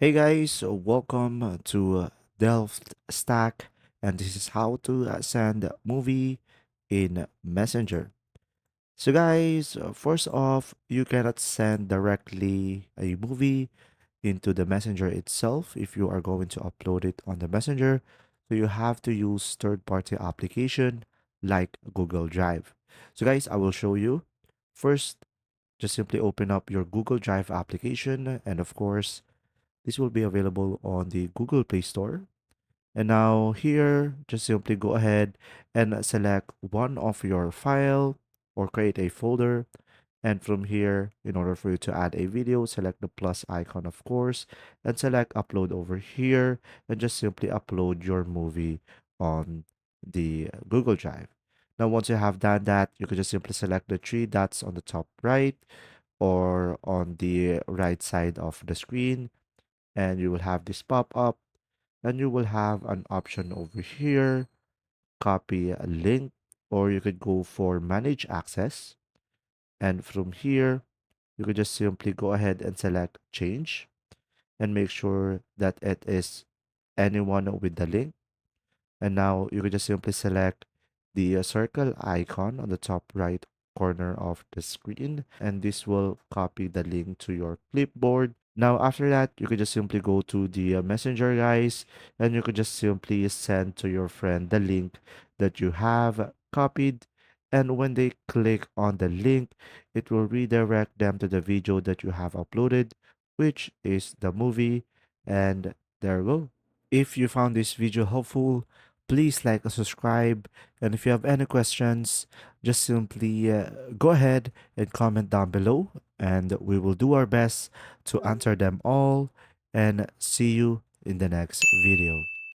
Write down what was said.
Hey guys, welcome to Delft Stack, and this is how to send a movie in Messenger. So, guys, first off, you cannot send directly a movie into the Messenger itself if you are going to upload it on the Messenger. So, you have to use third party application like Google Drive. So, guys, I will show you. First, just simply open up your Google Drive application, and of course, this will be available on the Google Play Store. And now here, just simply go ahead and select one of your file or create a folder. And from here, in order for you to add a video, select the plus icon, of course, and select upload over here, and just simply upload your movie on the Google Drive. Now, once you have done that, you can just simply select the three dots on the top right or on the right side of the screen, and you will have this pop up, and you will have an option over here, copy a link, or you could go for manage access. And from here, you could just simply go ahead and select change and make sure that it is anyone with the link. And now you could just simply select the circle icon on the top right corner of the screen, and this will copy the link to your clipboard. Now, after that, you could just simply go to the messenger, guys, and you could just simply send to your friend the link that you have copied. And when they click on the link, it will redirect them to the video that you have uploaded, which is the movie. And there you go. If you found this video helpful, please like and subscribe. And if you have any questions, just simply go ahead and comment down below, and we will do our best to answer them all. And see you in the next video.